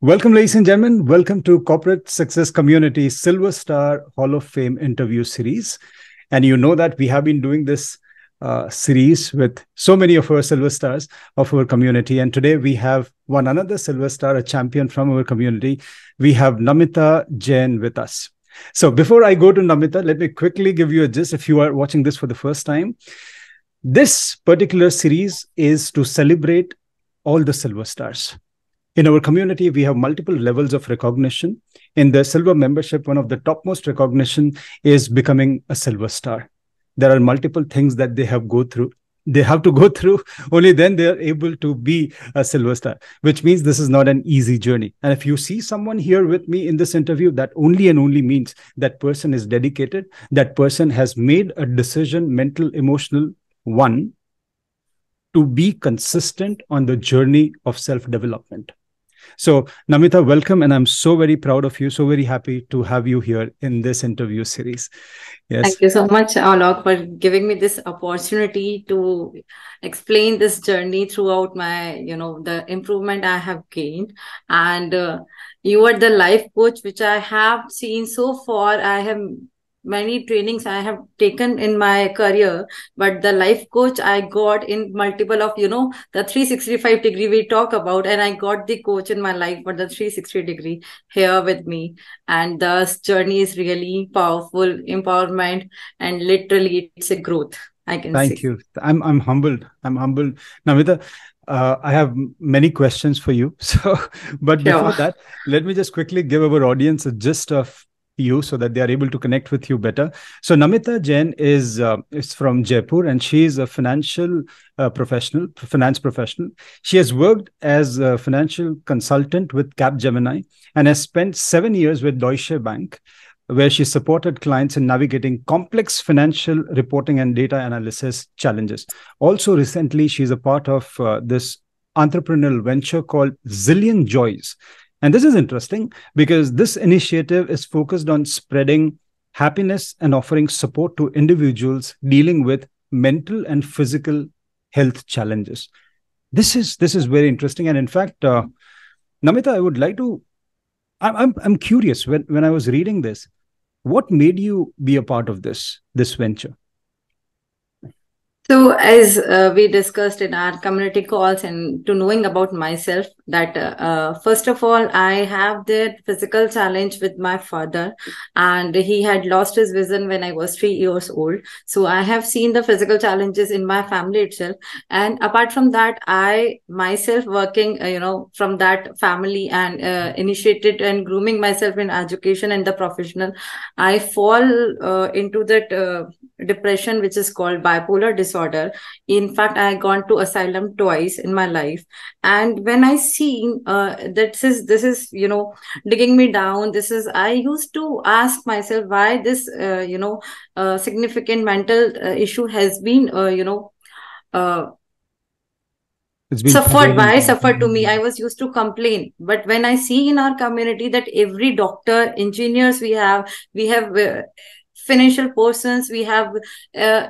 Welcome, ladies and gentlemen. Welcome to Corporate Success Community Silver Star Hall of Fame interview series. And you know that we have been doing this series with so many of our silver stars of our community. And today we have one another silver star, a champion from our community. We have Namita Jain with us. So before I go to Namita, let me quickly give you a gist if you are watching this for the first time. This particular series is to celebrate all the silver stars. In our community, we have multiple levels of recognition. In the silver membership, one of the topmost recognition is becoming a silver star. There are multiple things that they have to go through. Only then they are able to be a silver star, which means this is not an easy journey. And if you see someone here with me in this interview, that only and only means that person is dedicated. That person has made a decision, mental, emotional one, to be consistent on the journey of self-development. So, Namita, welcome. And I'm so very proud of you, so very happy to have you here in this interview series. Yes. Thank you so much, Alok, for giving me this opportunity to explain this journey throughout my, the improvement I have gained. And you are the life coach, which I have seen so far. I have many trainings I have taken in my career, but the life coach I got in multiple of, the 365-degree we talk about, and I got the coach in my life for the 360-degree here with me. And the journey is really powerful, empowerment, and literally it's a growth, I can say. Thank you. I'm humbled. I'm humbled. Namita, I have many questions for you. But before that, let me just quickly give our audience a gist of you so that they are able to connect with you better. So Namita Jain is from Jaipur, and she is a finance professional. She has worked as a financial consultant with Capgemini and has spent 7 years with Deutsche Bank, where she supported clients in navigating complex financial reporting and data analysis challenges. Also, recently, she's a part of this entrepreneurial venture called Zillion Joys. And this is interesting because this initiative is focused on spreading happiness and offering support to individuals dealing with mental and physical health challenges. This is very interesting. And in fact, Namita, I would like to, I'm curious, when I was reading this, what made you be a part of this venture? So, as we discussed in our community calls, and to knowing about myself, that first of all, I have the physical challenge with my father, and he had lost his vision when I was 3 years old. So, I have seen the physical challenges in my family itself. And apart from that, I myself working, from that family and initiated and grooming myself in education and the professional, I fall into that depression, which is called bipolar disorder. In fact, I gone to asylum twice in my life. And when I seen that this is digging me down, I used to ask myself why this significant mental issue has been suffered to me. I was used to complain, but when I see in our community that every doctor, engineers we have financial persons, we have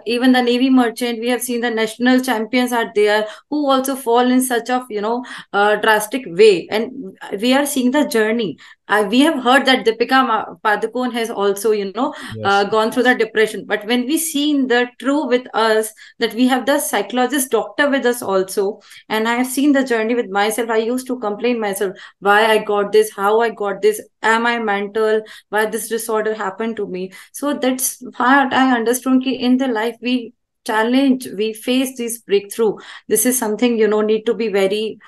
even the navy merchant, we have seen the national champions are there who also fall in such of drastic way, and we are seeing the journey. We have heard that Deepika Padukone has also gone through the depression, but when we see in the true with us that we have the psychologist doctor with us also, and I have seen the journey with myself. I used to complain myself why I got this, how I got this, am I mental, why this disorder happened to me. So that's what I understood. In the life we challenge, we face this breakthrough. This is something need to be very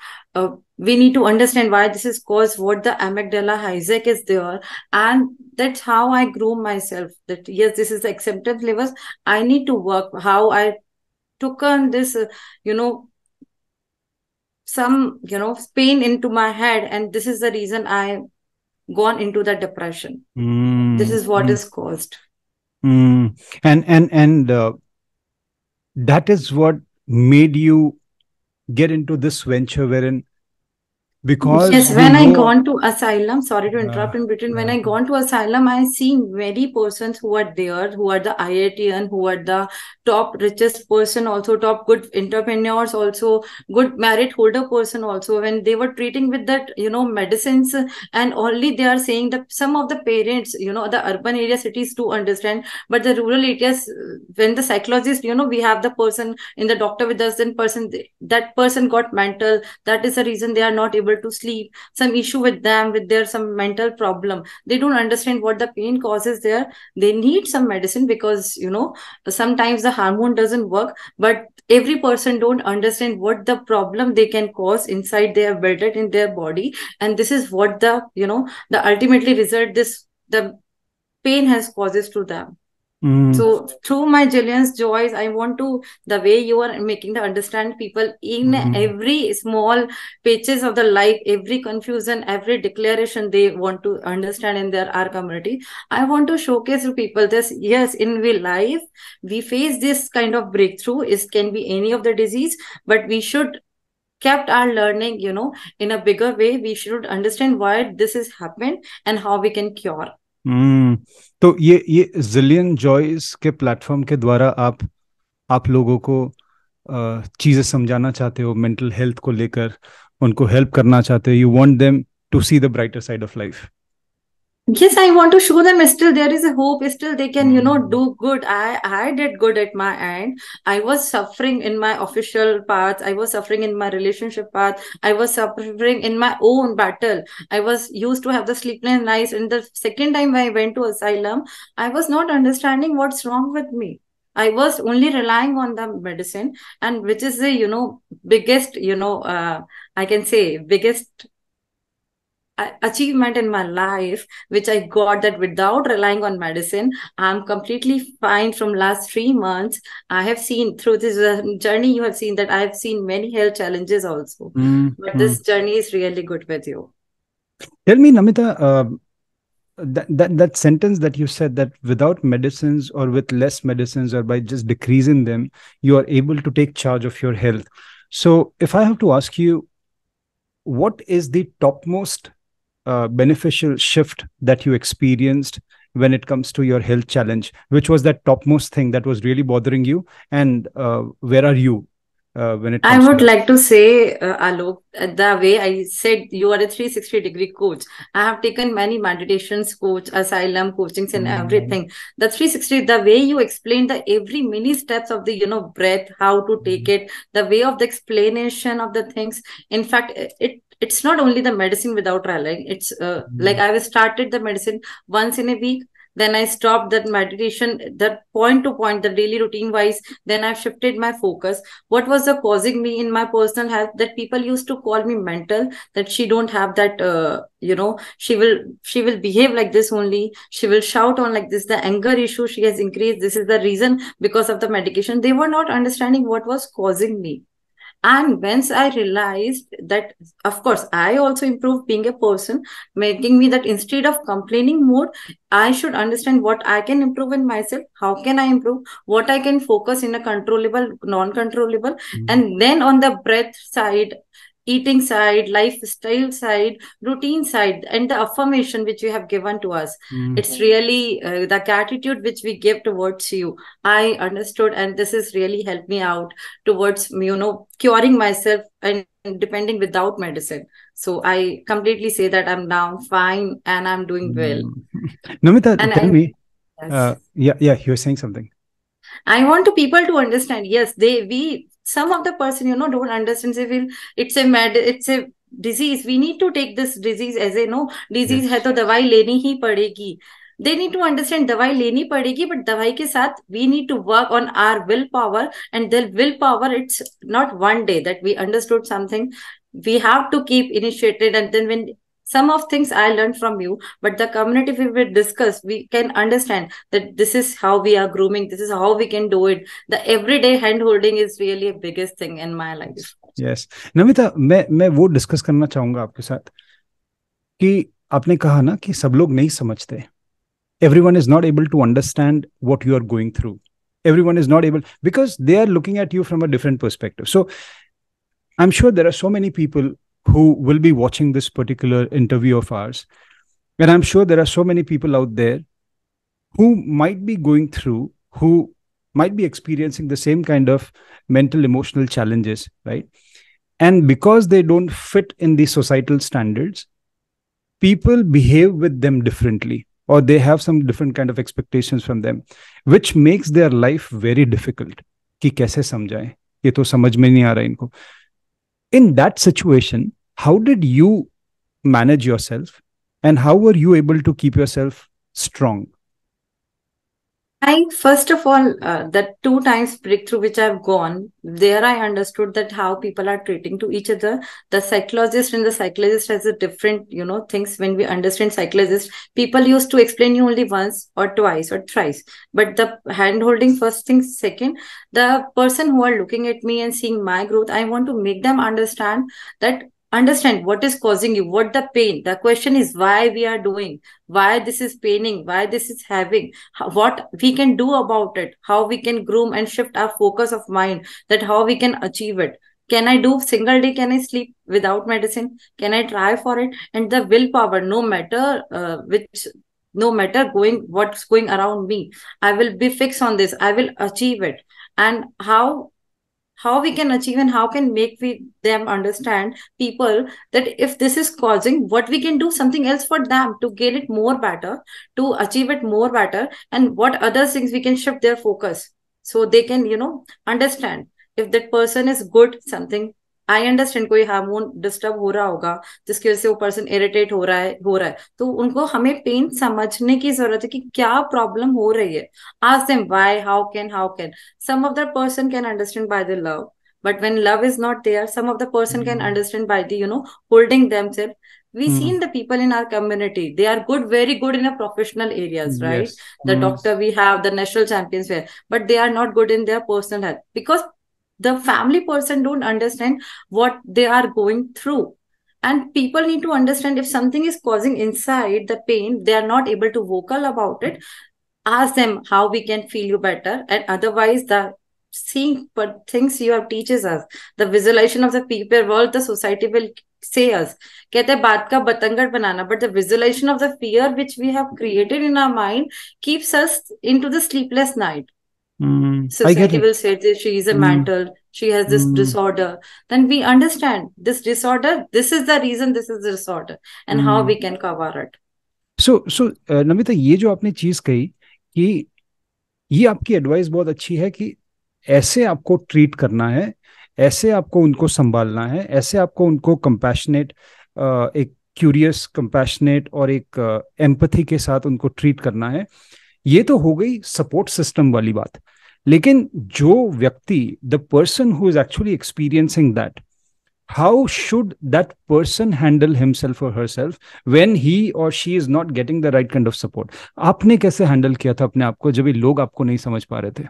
we need to understand why this is caused, what the amygdala hijack is there. And that's how I grew myself, that yes, this is the acceptance levels I need to work. How I took on this some pain into my head, and this is the reason I gone into the depression. This is what is caused. And that is what made you get into this venture, wherein because Yes, you when I know. gone to asylum, sorry to uh, interrupt in between. When uh, I gone to asylum, I seen many persons who are there, who are the IITian, who are the top richest person, also top good entrepreneurs, also good merit holder person. Also, when they were treating with that, medicines, and only they are saying that some of the parents, the urban area cities do understand, but the rural areas, when the psychologist, we have the person in the doctor with us, then that person got mental, that is the reason they are not able to sleep, some issue with them, with their some mental problem, they don't understand what the pain causes there. They need some medicine because sometimes the hormone doesn't work, but every person don't understand what the problem they can cause inside they have built it in their body, and this is what the ultimately result this the pain has causes to them. mm, So through my Jillian's joys, I want to the way you are making the understand people in mm, every small pages of the life, every confusion, every declaration they want to understand in their our community. I want to showcase to people this. Yes, in we life we face this kind of breakthrough. It can be any of the disease, but we should kept our learning, in a bigger way. We should understand why this has happened and how we can cure. mm. तो ये Jillian Joyce के platform के द्वारा आप लोगों को चीज़ें समझाना चाहते हो, मेंटल हेल्थ को लेकर उनको हेल्प करना चाहते हो, you want them to see the brighter side of life. Yes, I want to show them still there is a hope, still they can, do good. I did good at my end. I was suffering in my official path, I was suffering in my relationship path, I was suffering in my own battle. I was used to have the sleepless nights, and the second time I went to asylum, I was not understanding what's wrong with me. I was only relying on the medicine, and which is the biggest, I can say biggest achievement in my life, which I got, that without relying on medicine, I'm completely fine from last 3 months. I have seen through this journey, you have seen that I have seen many health challenges also, but this journey is really good with you. Tell me, Namita, that sentence that you said, that without medicines or with less medicines or by just decreasing them, you are able to take charge of your health. So if I have to ask you, what is the topmost beneficial shift that you experienced when it comes to your health challenge? Which was that topmost thing that was really bothering you, and where are you when it I comes to would that? like to say, Alok, the way I said you are a 360-degree coach. I have taken many meditations coach, asylum coachings and Mm, everything. The 360, the way you explain the every mini steps of the, breath, how to take it, the way of the explanation of the things. In fact, it's not only the medicine without rallying. It's like mm, I started the medicine once in a week. Then I stopped that meditation, that point to point, the daily routine wise. Then I've shifted my focus. What was the causing me in my personal health, that people used to call me mental, that she don't have that she will behave like this only, she will shout on like this, the anger issue she has increased, this is the reason because of the medication. They were not understanding what was causing me. And once I realized that, of course, I also improved being a person, making me that instead of complaining more, I should understand what I can improve in myself, how can I improve, what I can focus in a controllable, non-controllable, mm, and then on the breath side, eating side, lifestyle side, routine side, and the affirmation which you have given to us. mm, It's really the gratitude which we give towards you. I understood, and this has really helped me out towards curing myself and depending without medicine. So I completely say that I'm now fine and I'm doing well. mm. Namita, And tell I me. yes, Yeah, you were saying something. I want to people to understand. Yes, we some of the person don't understand. They will it's a disease. We need to take this disease as a no disease है Yes. तो दवाई लेनी ही पड़ेगी. They need to understand दवाई लेनी पड़ेगी, but दवाई के साथ we need to work on our willpower, and the willpower, it's not one day that we understood something. We have to keep initiated, and then when some of things I learned from you, but the community, if we will discuss, we can understand that this is how we are grooming, this is how we can do it. The everyday hand holding is really a biggest thing in my life. Yes. Namita, मैं वो discuss करना चाहूंगा आपके साथ कि आपने कहा ना कि सब लोग नहीं समझते. Everyone is not able to understand what you are going through. Everyone is not able, because they are looking at you from a different perspective. So I'm sure there are so many people who will be watching this particular interview of ours. And I'm sure there are so many people out there who might be going through, who might be experiencing the same kind of mental, emotional challenges, right? And because they don't fit in the societal standards, people behave with them differently, or they have some different kind of expectations from them, which makes their life very difficult. कि कैसे समझाएं, ये तो समझ में नहीं आ रहा इनको. In that situation, how did you manage yourself, and how were you able to keep yourself strong? I, first of all, the 2 times breakthrough which I've gone, there I understood that how people are treating to each other. The psychologist and the psychologist has a different, things. When we understand psychologist, people used to explain you only once or twice or thrice. But the hand holding, first thing, second, the person who are looking at me and seeing my growth, I want to make them understand what is causing you, what the pain. The question is why we are doing, why this is paining, why this is having, what we can do about it, how we can groom and shift our focus of mind, that how we can achieve it. Can I do single day, can I sleep without medicine, can I try for it? And the willpower, no matter no matter what's going around me, I will be fixed on this, I will achieve it. And how we can achieve, and how can make them understand, people, that if this is causing, what we can do something else for them to get it more better, to achieve it more better, and what other things we can shift their focus, so they can understand. If that person is good something, I understand, कोई hormone disturb हो रहा होगा जिसकी वजह से वो person irritate हो रहा है, तो उनको हमें पेन समझने की जरूरत है कि क्या प्रॉब्लम हो रही है. Ask them why, how can some of the person can understand by the love, but when love is not there, some of the person can understand by the holding themselves. We see in the people in our community, they are good, very good in a professional areas, right? Yes. The doctor we have, the national champions were, but they are not good in their personal health, because the family person don't understand what they are going through. And people need to understand, if something is causing inside the pain, they are not able to vocal about it, ask them how we can feel you better. And otherwise, the seeing but things you have teaches us, the visualization of the people world, the society will say us, कहते हैं बात का बतंगड़ बनाना, but the visualization of the fear which we have created in our mind keeps us into the sleepless night. I get Society it. will say that she is a mental, she has this disorder. Then we understand this disorder, this is the reason, this is the disorder, and how we can cover it. So Namita, ये जो आपने चीज कही कि ये आपकी advice बहुत अच्छी है कि ऐसे आपको ट्रीट करना है, ऐसे आपको उनको संभालना है, ऐसे आपको उनको कंपैशनेट, एक क्यूरियस कंपैशनेट और एक एम्पैथी के साथ उनको ट्रीट करना है. ये तो हो गई सपोर्ट सिस्टम वाली बात. लेकिन जो व्यक्ति, the person who is actually experiencing that, how should that person handle himself or herself when he or she is not getting the right kind of support? आपने कैसे हैंडल किया था अपने आप को जब ये लोग आपको नहीं समझ पा रहे थे?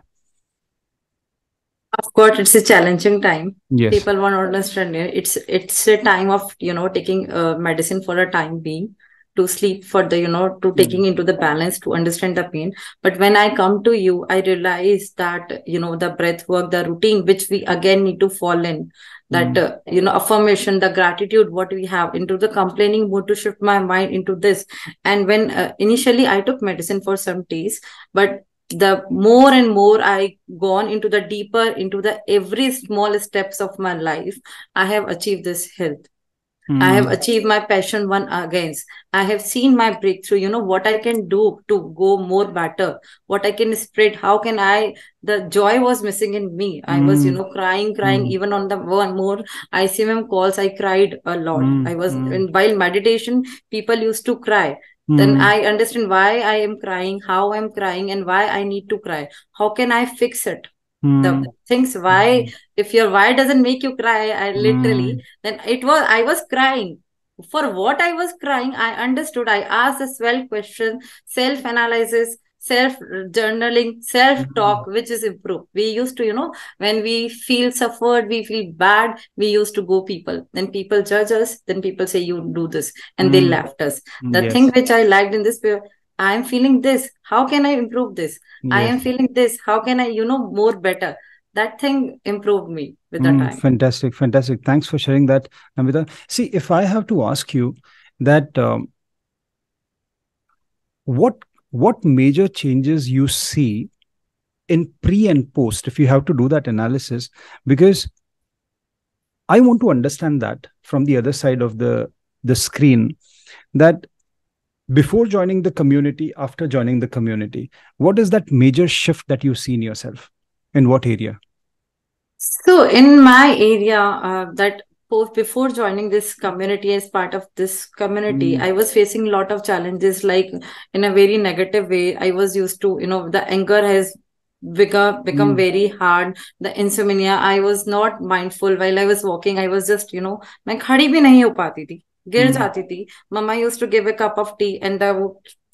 Of course, it's a challenging time. Yes. People won't understand it. It's a time of taking medicine for a time being, to sleep for the to taking into the balance, to understand the pain. But when I come to you, I realize that the breath work, the routine which we again need to fall in, that affirmation, the gratitude what we have, into the complaining mood, to shift my mind into this. And when initially I took medicine for some days, but the more and more I gone into the deeper, into the every small steps of my life, I have achieved this health. I have achieved my passion one against. I have seen my breakthrough, what I can do to go more better, what I can spread, how can the joy was missing in me. I was, crying, even on the one more ICMM calls, I cried a lot. I was, while meditation, people used to cry. Then I understand why I am crying, how I'm crying, and why I need to cry. How can I fix it? The things why, if your why doesn't make you cry, I literally, then I was crying. For what I was crying, I understood. I asked a self question, self analysis, self journaling, self talk, which is improved. We used to, when we feel suffered, we feel bad, we used to go people. Then people judge us, then people say, you do this, and they laughed us. The thing which I liked in this, I am feeling this. How can I improve this? I am feeling this. How can I, more better? that thing improved me with the time. Fantastic, fantastic. Thanks for sharing that, Namita. See, if I have to ask you that, what what major changes you see in pre and post, if you have to do that analysis, because I want to understand that from the other side of the screen, that before joining the community, after joining the community, what is that major shift that you see in yourself? In what area? So in my area, that before joining this community, as part of this community, Mm, I was facing a lot of challenges, like in a very negative way. I was used to, the anger has become mm, very hard. The insomnia, I was not mindful while I was walking. I was just, मैं खड़ी भी नहीं हो पाती थी, गिर mm, जाती थी. Mama used to give a cup of tea and the वो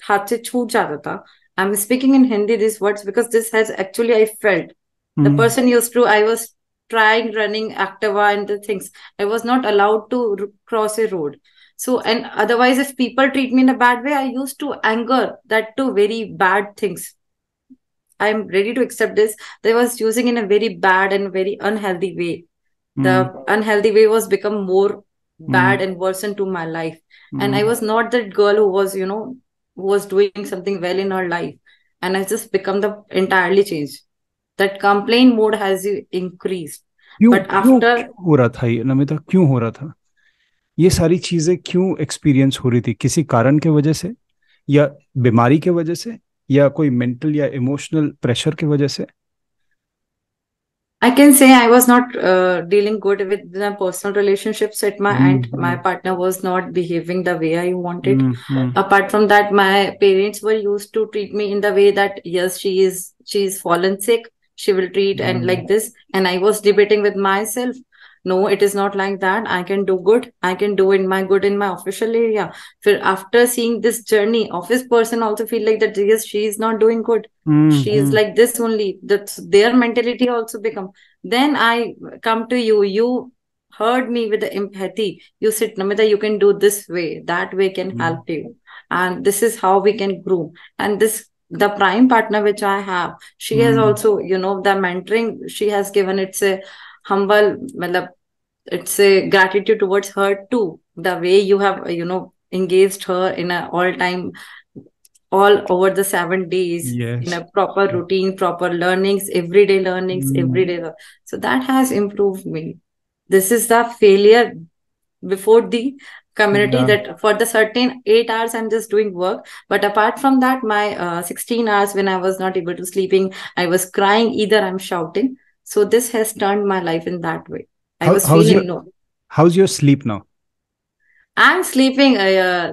हाथ से छूट जाता था. I'm speaking in Hindi these words because this has actually I felt. The mm, person used to, I was trying running Activa and the things. I was not allowed to cross a road. So, and otherwise, if people treat me in a bad way, I used to anger that to very bad things. I'm ready to accept this. They was using in a very bad and very unhealthy way. mm, The unhealthy way was become more bad mm, and worsen to my life. And I mm. was not that girl who was, who was doing something well in her life. And I just become the entirely changed. That complaint mode has increased. क्यों But क्यों after, क्यों हो रहा था ये, नमिता? क्यों हो रहा था ये सारी चीजें? क्यों एक्सपीरियंस हो रही थी? किसी कारण के वजह से, या बीमारी के वजह से, या कोई मेंटल या इमोशनल प्रेशर की वजह से? I can say I was not dealing good with the personal relationships at my end. My hmm, partner was not behaving the way I wanted. Hmm, Apart from that, my parents were used to treat me in the way that yes, she's fallen sick. She will treat and hmm, like this. And I was debating with myself. No, it is not like that. I can do good. I can do in my good in my official area. After seeing this journey, office person also feel like that yes, she is not doing good. She is hmm, like this only. That's their mentality also become. Then I come to you. You heard me with the empathy. You said, Namita, you can do this way. That way can hmm, help you. And this is how we can grow. And this, the prime partner which I have, she has hmm, also, the mentoring she has given, it's a humble, matlab, it's a gratitude towards her too. The way you have, engaged her in a all time, all over the 7 days in yes, a proper routine, proper learnings, everyday learnings, hmm, everyday. So that has improved me. This is the failure before the community, या that for the certain 8 hours I'm just doing work. But apart from that, my 16 hours when I was not able to sleeping, I was crying, either I'm shouting. So this has turned my life in that way. I how was feeling no. how's your sleep now? I'm sleeping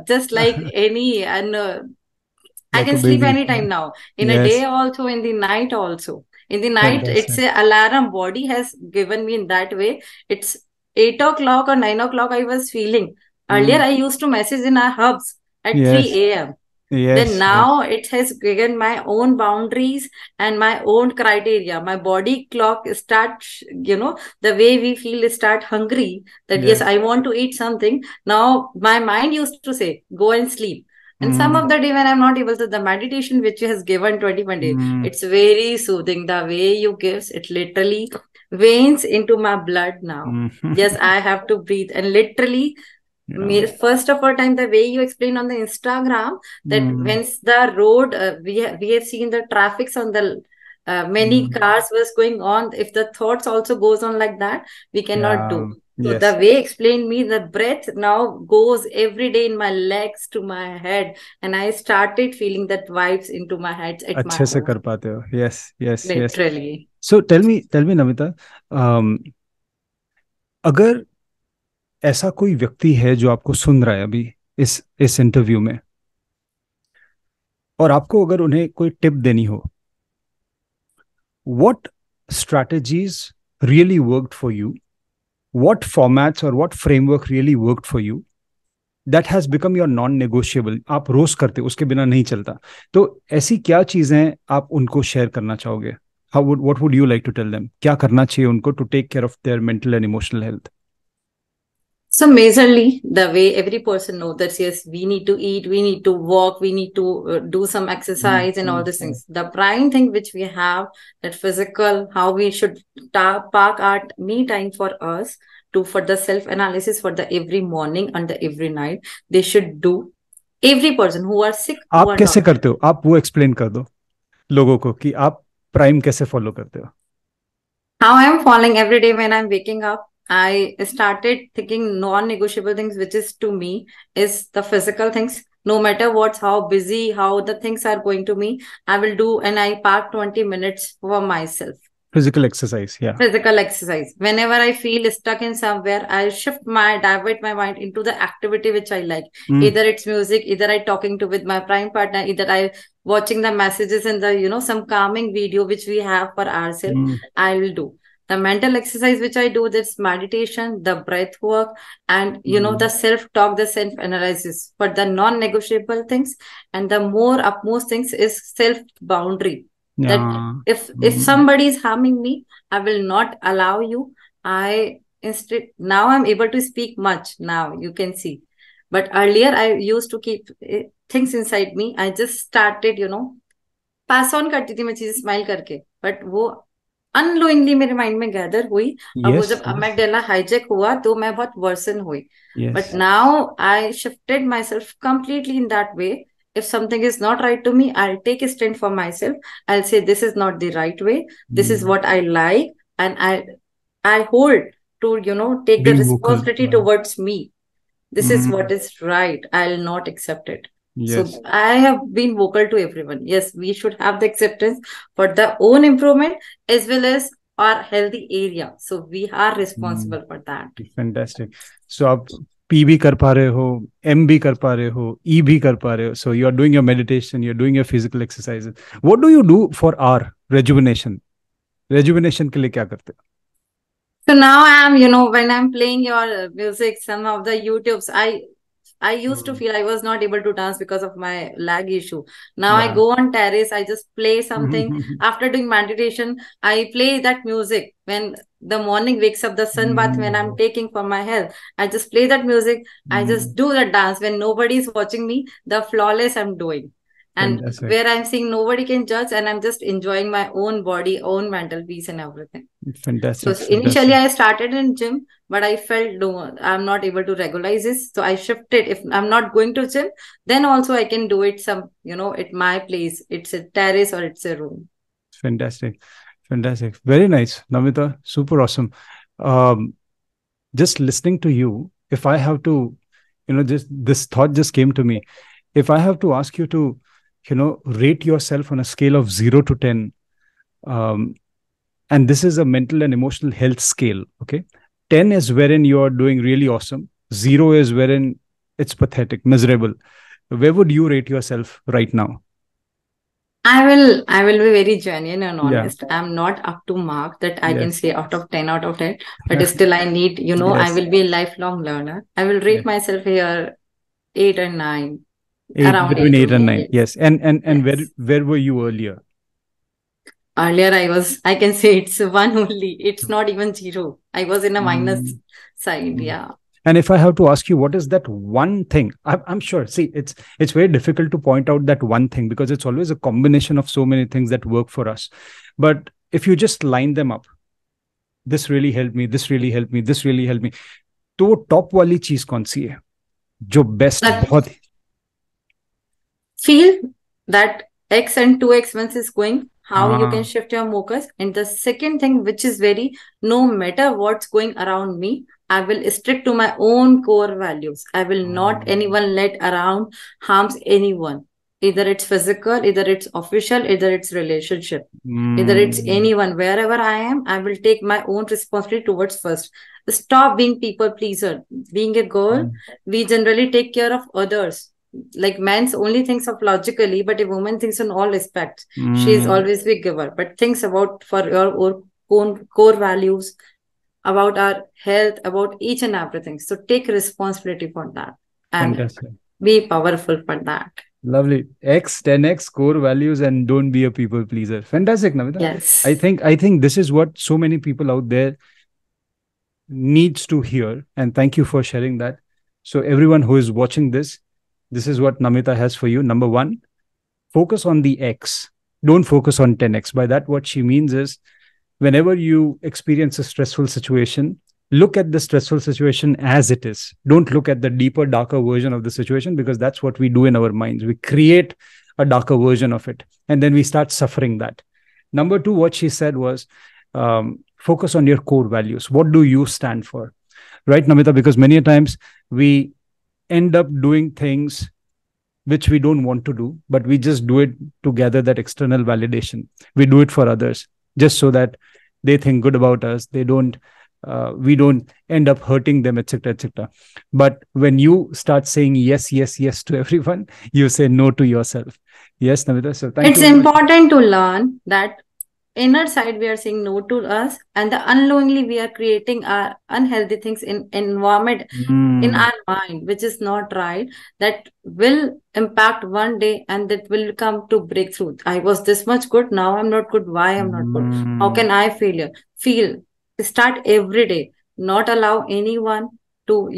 just like any, and I Like a can sleep baby. anytime now. In a day Yes, also, in the night also. In the night, it's fantastic. a alarm body has given me in that way. It's 8 o'clock or 9 o'clock. I was feeling. Earlier, Mm, I used to message in our hubs at yes, 3 a.m. Then yes, yes. now it has given my own boundaries and my own criteria. My body clock starts, the way we feel start hungry, that yes, Yes. I want to eat something. Now my mind used to say, go and sleep. And some Mm, of the day when I'm not able to, the meditation which you has given 2020, mm, it's very soothing. The way you gives, it literally veins into my blood now. mm, Yes, I have to breathe. And literally, yeah. first of all time, the way you explain on the Instagram, that Mm, when the road, we have seen the traffics on the many mm, cars was going on. If the thoughts also goes on like that, we cannot yeah. do. So the Yes. way explained me, the breath now goes every day in my legs to my head, and I started feeling that vibes into my head at my अच्छे से home. कर पाते हो. Yes, yes, yes. Literally. So tell me, Namita, अगर ऐसा कोई व्यक्ति है जो आपको सुन रहा है अभी इस इंटरव्यू में, और आपको अगर उन्हें कोई टिप देनी हो, what strategies really worked for you? What formats or what framework really worked for you? That has become your non negotiable, आप रोज करते, उसके बिना नहीं चलता। तो ऐसी क्या चीजें आप उनको शेयर करना चाहोगे? How would what would you like to tell them? क्या करना चाहिए उनको to take care of their mental and emotional health? So majorly the way every person knows that yes, we need to eat, we need to walk, we need to do some Mm, exercise and all mm, these mm. things. The prime thing which we have, that physical, how we should park our me time for us to for the self analysis for the every morning and the every night. They should do, every person who are sick, who आप are कैसे not. करते हो? आप वो explain कर दो लोगों को कि आप प्राइम कैसे फॉलो करते हो? How I am following every day when I'm waking up, I started thinking non-negotiable things, which is to me is the physical things. No matter what's how busy, how the things are going to me, I will do, and I park 20 minutes for myself. Physical exercise या Physical exercise. Whenever I feel stuck in somewhere, I shift divert my mind into the activity which I like. Either it's music, either I talking to with my prime partner, either I watching the messages in the, some calming video which we have for ourselves. I will do the mental exercise which I do. That's meditation, the breath work, and the self talk, the self analysis. For the non negotiable things, and the more upmost things is self boundary, that if somebody is harming me, I will not allow you. I instead, now I'm able to speak much, now you can see, but earlier I used to keep things inside me. I just started pass on करती थी मैं चीजें smile करके, but वो अनलोइंगली मेरे mind में gather हुई। और वो यस जब अमेगडाला हाईजेक हुआ तो मैं बहुत वर्सन हुई। Yes but now I shifted my self completely in that way. If something is not right to me, I'll take a stand for myself. I'll say this is not the right way. This is what I like, and I hold to take the being vocal responsibility towards me. This is what is right. I'll not accept it. So yes I have been vocal to everyone. Yes, we should have the acceptance for the own improvement as well as our healthy area. So we are responsible for that. Fantastic so आप P भी कर पा रहे हो M भी कर पा रहे हो ई भी कर पा रहे हो so you are doing your meditation you are doing your physical exercises what do you do for our rejuvenation rejuvenation के लिए क्या करते हो So now when I'm playing your music, some of the YouTubes, I used to feel I was not able to dance because of my lag issue. Now I या go on terrace, I just play something. After doing meditation, I play that music. When the morning wakes up, the sun bath when I'm taking for my health, I just play that music. I just do the dance when nobody is watching me, the flawless I'm doing. And fantastic where I'm seeing nobody can judge, and I'm just enjoying my own body, own mental peace and everything. So fantastic initially fantastic I started in gym, but I felt no, I'm not able to regularize this. So I shifted. If I'm not going to gym, then also I can do it at my place. It's a terrace or it's a room. Fantastic. Fantastic. Very nice. Namita, super awesome. Um, just listening to you, if I have to, just this thought just came to me. If I have to ask you to, rate yourself on a scale of 0 to 10, um, and this is a mental and emotional health scale, okay? 10 is wherein you're doing really awesome. 0 is wherein it's pathetic, miserable. Where would you rate yourself right now? I will be very genuine and Yeah. honest. I'm not up to mark that I can Yes. say out of 10 out of 10, but still I need, I Yes. will be a lifelong learner. I will rate Yes. myself here 8 and 9, Eight around between 8 eight and only. nine. Yes. And where Yes. where were you earlier? Earlier, I can say it's one only. It's not even zero. I was in a minus Mm, side. mm. Yeah. And if I have to ask you, what is that one thing? I'm sure. See, it's very difficult to point out that one thing because it's always a combination of so many things that work for us. But if you just line them up, this really helped me. This really helped me. This really helped me. तो top वाली चीज कौन सी है जो best But बहुत feel that X and 2X once is going, how you can हाँ shift your focus. And the second thing, which is very, no matter what's going around me, I will stick to my own core values. I will not anyone let around harms anyone. Either it's physical, either it's official, either it's relationship, either it's anyone. Wherever I am, I will take my own responsibility towards first. Stop being people pleaser. Being a girl, we generally take care of others. Like man's only thinks of logically, but a woman thinks in all respects. She is always the giver, but thinks about for your own core values, about our health, about each and everything. So take responsibility for that and fantastic. be powerful for that. Lovely. X, 10x core values and don't be a people pleaser. Fantastic, Namita. Yes. I think this is what so many people out there needs to hear, and thank you for sharing that. So, everyone who is watching this is what Namita has for you. Number one, focus on the X. Don't focus on 10x. By that, what she means is whenever you experience a stressful situation, look at the stressful situation as it is. Don't look at the deeper, darker version of the situation, because that's what we do in our minds. We create a darker version of it, and then we start suffering that. Number two, what she said was focus on your core values. What do you stand for? Right, Namita? Because many times we end up doing things which we don't want to do, but we just do it to gather that external validation. We do it for others just so that they think good about us. We don't end up hurting them, etc., etc. But when you start saying yes, yes, yes to everyone, you say no to yourself. Yes, Namita. So thank It's you very much. important to learn that inner side we are saying no to us, and the unknowingly we are creating our unhealthy things in environment in Mm, our mind, which is not right, that will impact one day and that will come to breakthrough. I was this much good, now I'm not good. Why I'm not good? How mm, can I feel? Start every day. Not allow anyone to,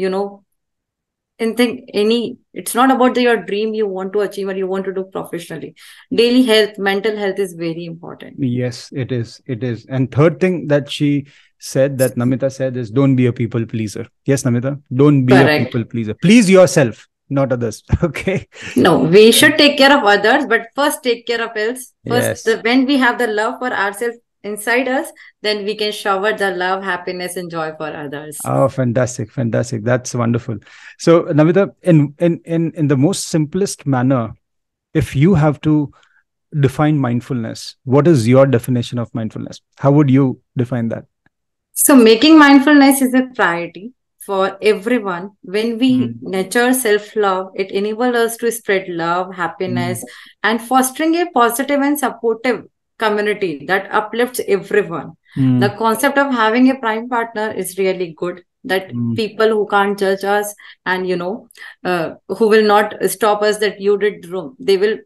and think any, it's not about your dream you want to achieve or you want to do professionally. Daily health, mental health is very important. yes, it is. It is. And third thing that she said, that Namita said, is don't be a people pleaser. Yes, Namita, don't be a Correct. people pleaser. Please yourself, not others. Okay. No, we should take care of others, but first take care of else. First, Yes. when we have the love for ourselves inside us, then we can shower the love, happiness, and joy for others. Oh, fantastic, fantastic. That's wonderful. So, Namita, in the most simplest manner, if you have to define mindfulness, what is your definition of mindfulness? How would you define that? So, making mindfulness is a priority for everyone. When we Mm, nurture self love, it enables us to spread love, mm, happiness, and fostering a positive and supportive community that uplifts everyone. The mm, concept of having a prime partner is really good. That mm, people who can't judge us and who will not stop us that you did wrong, they will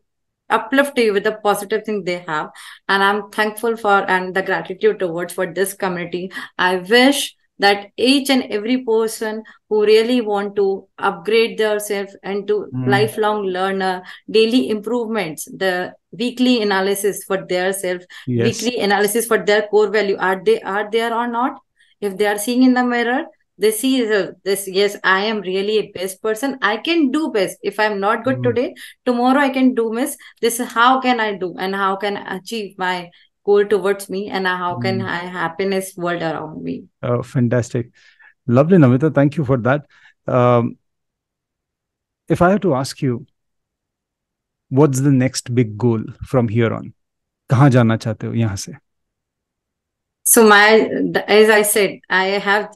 uplift you with the positive thing they have. And I'm thankful for and the gratitude towards for this community. I wish that each and every person who really want to upgrade themselves and to mm. lifelong learner, daily improvements, the weekly analysis for their self, Yes. weekly analysis for their core value, are there or not? If they are seeing in the mirror, they see this, yes, I am really a best person, I can do best. If I'm not good Mm, today, tomorrow I can do miss. This is how can I do and how can I achieve my goal towards me, and how can mm. I happiness world around me. Oh, fantastic. Lovely, Namita. Thank you for that. Um, if I have to ask you, what's the next big goal from here on? कहाँ जाना चाहते हो यहाँ से? So as I said, I have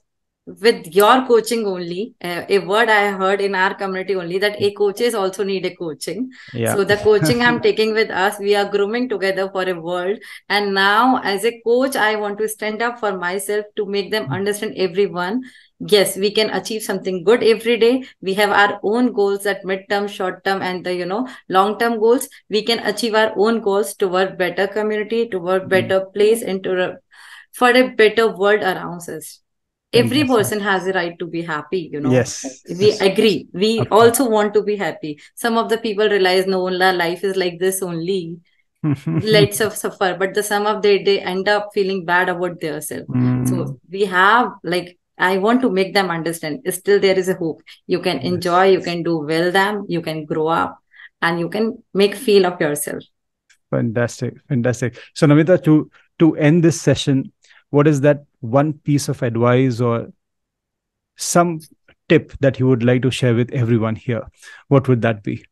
with your coaching only, a word I heard in our community only, that a coaches also need a coaching. Yeah. So the coaching I'm taking with us, we are grooming together for a world. And now as a coach, I want to stand up for myself to make them understand everyone. Yes, we can achieve something good every day. We have our own goals at midterm, short term, and the long term goals. We can achieve our own goals toward better community, toward Mm, better place, and for a better world around us. Every fantastic. person has a right to be happy. Yes. We Yes. agree. We Of course. also want to be happy. Some of the people realize no, life is like this only. Let's suffer. But the some of they end up feeling bad about themselves. So Mm, we have like I want to make them understand. Still, there is a hope. You can enjoy. yes. You can do well. Them. You can grow up, and you can make feel of yourself. Fantastic. Fantastic. So, Namita, to end this session, what is that one piece of advice or some tip that you would like to share with everyone here? What would that be?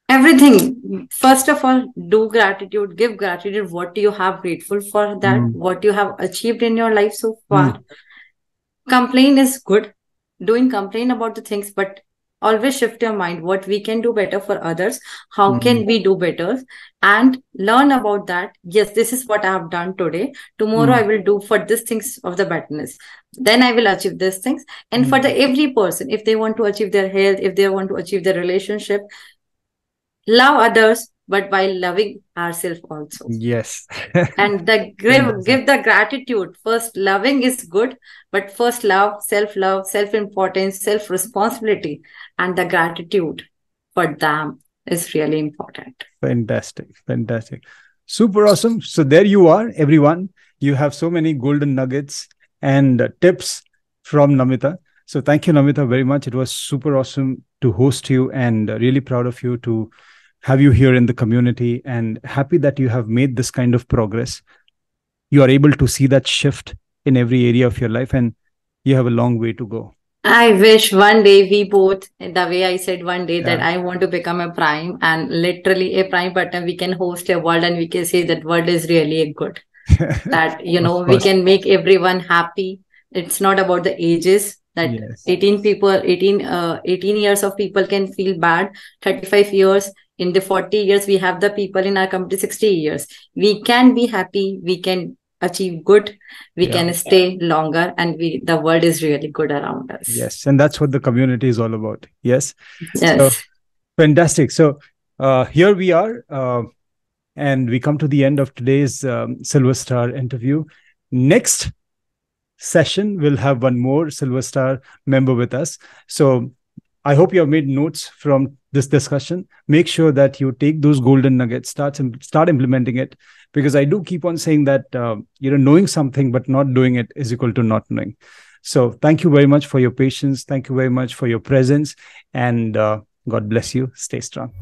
Everything. First of all, do gratitude. Give gratitude. What you have grateful for that. Mm, What you have achieved in your life so far. mm, Complain is good. Doing complain about the things, but always shift your mind. What we can do better for others. How can mm, we do better? And learn about that. Yes, this is what I have done today. Tomorrow I mm, will do for these things of the betterness. Then I will achieve these things. And for the mm, every person, if they want to achieve their health, if they want to achieve their relationship, love others, but while loving ourselves also. Yes. And the Fantastic. give the gratitude. First, loving is good, but first love, self importance, self responsibility, and the gratitude for them is really important. Fantastic. Fantastic. Super awesome. So there you are, everyone. You have so many golden nuggets and tips from Namita. So thank you, Namita, very much. It was super awesome to host you, and really proud of you to have you here in the community, and happy that you have made this kind of progress. You are able to see that shift in every area of your life, and you have a long way to go. I wish one day we both, the way I said one day that Yeah. I want to become a prime, and literally a prime partner, we can host a world and we can say that world is really a good. That, you Of know, we course. can make everyone happy. It's not about the ages that Yes. 18 people, 18 years of people can feel bad, 35 years. In the 40 years, we have the people in our community, 60 years. We can be happy. We can achieve good, we Yeah. can stay longer, and the world is really good around us. Yes. And that's what the community is all about. Yes. So Yes. fantastic. So here we are. And we come to the end of today's Silver Star interview. Next session, we'll have one more Silver Star member with us. So I hope you have made notes from this discussion. Make sure that you take those golden nuggets, start implementing it, because I do keep on saying that knowing something but not doing it is equal to not knowing. So thank you very much for your patience. Thank you very much for your presence, and God bless you. Stay strong.